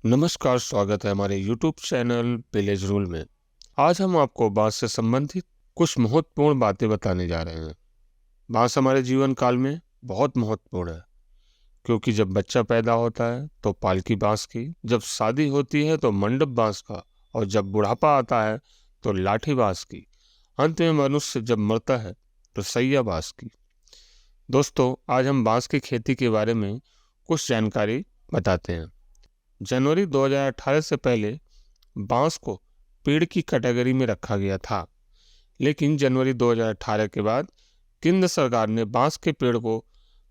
नमस्कार, स्वागत है हमारे YouTube चैनल विलेज रूल में। आज हम आपको बांस से संबंधित कुछ महत्वपूर्ण बातें बताने जा रहे हैं। बांस हमारे जीवन काल में बहुत महत्वपूर्ण है, क्योंकि जब बच्चा पैदा होता है तो पालकी बांस की, जब शादी होती है तो मंडप बांस का, और जब बुढ़ापा आता है तो लाठी बांस की, अंत में मनुष्य जब मरता है तो सैया बांस की। दोस्तों, आज हम बांस की खेती के बारे में कुछ जानकारी बताते हैं। जनवरी 2018 से पहले बांस को पेड़ की कैटेगरी में रखा गया था, लेकिन जनवरी 2018 के बाद केंद्र सरकार ने बांस के पेड़ को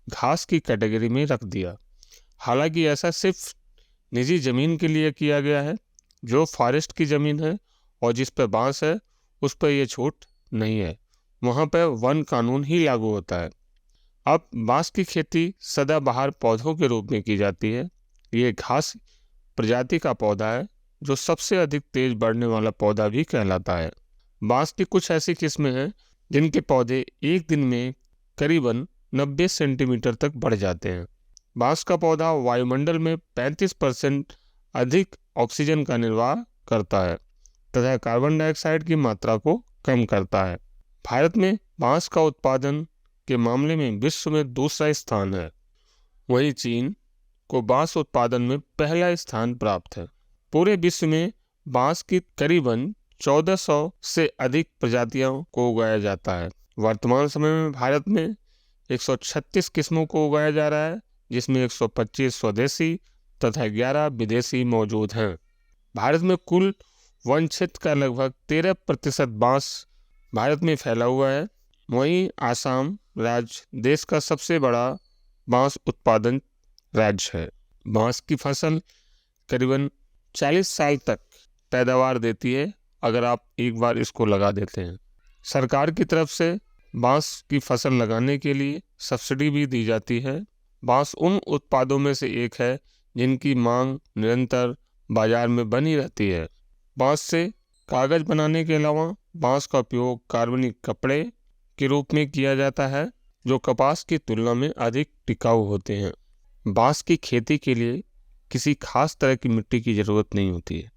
घास की कैटेगरी में रख दिया। हालांकि ऐसा सिर्फ निजी जमीन के लिए किया गया है। जो फॉरेस्ट की जमीन है और जिस पर बांस है उस पर यह छूट नहीं है, वहाँ पर वन कानून ही लागू होता है। अब बांस की खेती सदाबहार पौधों के रूप में की जाती है। ये घास प्रजाति का पौधा है जो सबसे अधिक तेज बढ़ने वाला पौधा भी कहलाता है। बांस की कुछ ऐसी किस्में हैं जिनके पौधे एक दिन में करीबन 90 सेंटीमीटर तक बढ़ जाते हैं। बांस का पौधा वायुमंडल में 35% अधिक ऑक्सीजन का निर्वाह करता है तथा कार्बन डाइऑक्साइड की मात्रा को कम करता है। भारत में बांस का उत्पादन के मामले में विश्व में दूसरा स्थान है। वहीं चीन को बांस उत्पादन में पहला स्थान प्राप्त है। पूरे विश्व में बांस की करीबन 1400 से अधिक प्रजातियों को उगाया जाता है। वर्तमान समय में भारत में 136 किस्मों को उगाया जा रहा है, जिसमें 125 स्वदेशी तथा 11 विदेशी मौजूद हैं। भारत में कुल वन क्षेत्र का लगभग 13% बांस भारत में फैला हुआ है। वहीं आसाम राज्य देश का सबसे बड़ा बांस उत्पादन राज्य है। बांस की फसल करीबन 40 साल तक पैदावार देती है अगर आप एक बार इसको लगा देते हैं। सरकार की तरफ से बांस की फसल लगाने के लिए सब्सिडी भी दी जाती है। बांस उन उत्पादों में से एक है जिनकी मांग निरंतर बाजार में बनी रहती है। बांस से कागज बनाने के अलावा बांस का उपयोग कार्बनिक कपड़े के रूप में किया जाता है, जो कपास की तुलना में अधिक टिकाऊ होते हैं। बांस की खेती के लिए किसी खास तरह की मिट्टी की ज़रूरत नहीं होती है।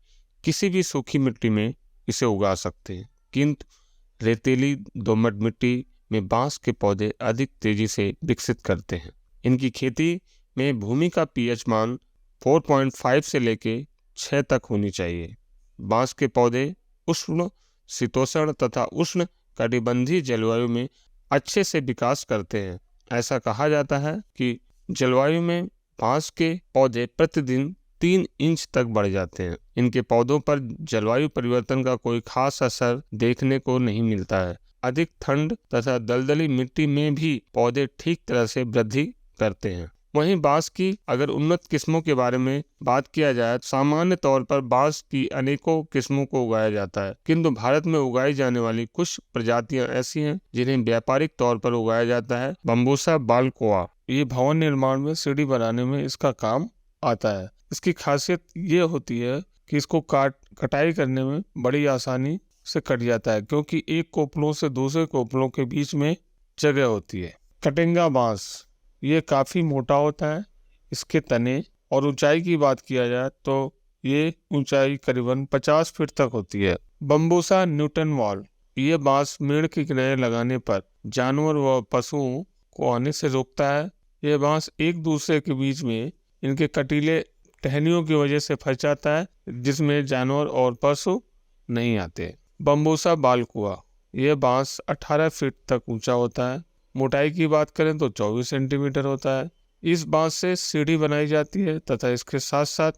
किसी भी सूखी मिट्टी में इसे उगा सकते हैं, किंतु रेतीली दोमट मिट्टी में बांस के पौधे अधिक तेजी से विकसित करते हैं। इनकी खेती में भूमि का पीएच मान 4.5 से लेके 6 तक होनी चाहिए। बांस के पौधे उष्ण शीतोष्ण तथा उष्ण कटिबंधीय जलवायु में अच्छे से विकास करते हैं। ऐसा कहा जाता है कि जलवायु में बांस के पौधे प्रतिदिन 3 इंच तक बढ़ जाते हैं। इनके पौधों पर जलवायु परिवर्तन का कोई खास असर देखने को नहीं मिलता है। अधिक ठंड तथा दलदली मिट्टी में भी पौधे ठीक तरह से वृद्धि करते हैं। वहीं बांस की अगर उन्नत किस्मों के बारे में बात किया जाए, सामान्य तौर पर बांस की अनेकों किस्मों को उगाया जाता है, किंतु भारत में उगाई जाने वाली कुछ प्रजातियां ऐसी हैं जिन्हें व्यापारिक तौर पर उगाया जाता है। बम्बूसा बालकोआ, ये भवन निर्माण में सीढ़ी बनाने में इसका काम आता है। इसकी खासियत ये होती है कि इसको कटाई करने में बड़ी आसानी से कट जाता है, क्योंकि एक कोपलों से दूसरे कोपलों के बीच में जगह होती है। कटेंगा बांस, ये काफ़ी मोटा होता है। इसके तने और ऊंचाई की बात किया जाए तो ये ऊंचाई करीबन 50 फीट तक होती है। बम्बूसा न्यूटन वॉल, ये बांस मेड़ के किनारे लगाने पर जानवर व पशुओं को आने से रोकता है। ये बांस एक दूसरे के बीच में इनके कटीले टहनियों की वजह से फंस जाता है, जिसमें जानवर और पशु नहीं आते। बम्बूसा बालकुआ, ये बांस 18 फीट तक ऊंचा होता है। मोटाई की बात करें तो 24 सेंटीमीटर होता है। इस बांस से सीढ़ी बनाई जाती है तथा इसके साथ साथ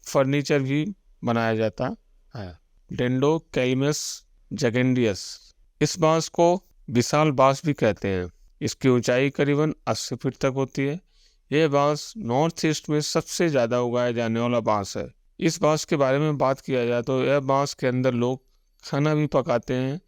फर्नीचर भी बनाया जाता है। डेंड्रोकैलिमस जैगेंडियस, इस बांस को विशाल बांस भी कहते हैं। इसकी ऊंचाई करीबन 80 फीट तक होती है। यह बांस नॉर्थ ईस्ट में सबसे ज़्यादा उगाया जाने वाला बांस है। इस बांस के बारे में बात किया जाए तो यह बांस के अंदर लोग खाना भी पकाते हैं।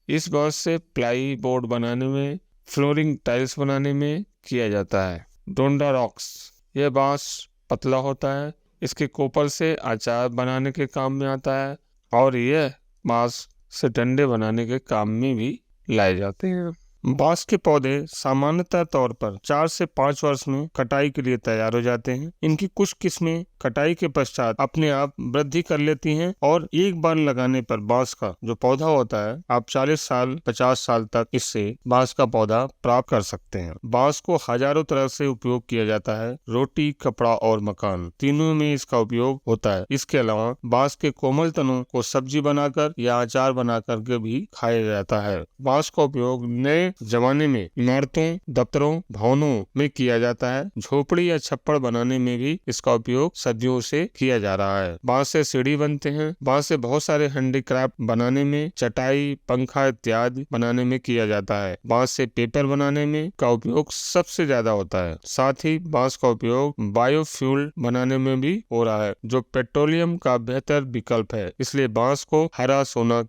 इस बांस से प्लाई बोर्ड बनाने में, फ्लोरिंग टाइल्स बनाने में किया जाता है। डोंडा रॉक्स, यह बांस पतला होता है। इसके कोपर से अचार बनाने के काम में आता है और यह बांस से डंडे बनाने के काम में भी लाए जाते हैं। बांस के पौधे सामान्यतः तौर पर 4 से 5 वर्ष में कटाई के लिए तैयार हो जाते हैं। इनकी कुछ किस्में कटाई के पश्चात अपने आप वृद्धि कर लेती हैं और एक बार लगाने पर बांस का जो पौधा होता है आप 40 साल 50 साल तक इससे बांस का पौधा प्राप्त कर सकते हैं। बांस को हजारों तरह से उपयोग किया जाता है। रोटी, कपड़ा और मकान तीनों में इसका उपयोग होता है। इसके अलावा बांस के कोमल तनों को सब्जी बनाकर या अचार बनाकर के भी खाया जाता है। बांस का उपयोग नए जमाने में इमारतों, दफ्तरों, भवनों में किया जाता है। झोपड़ी या छप्पड़ बनाने में भी इसका उपयोग सदियों से किया जा रहा है। बांस से सीढ़ी बनते हैं। बांस से बहुत सारे हैंडीक्राफ्ट बनाने में, चटाई, पंखा इत्यादि बनाने में किया जाता है। बांस से पेपर बनाने में का उपयोग सबसे ज्यादा होता है। साथ ही बांस का उपयोग बायोफ्यूल बनाने में भी हो रहा है, जो पेट्रोलियम का बेहतर विकल्प है। इसलिए बांस को हरा सोना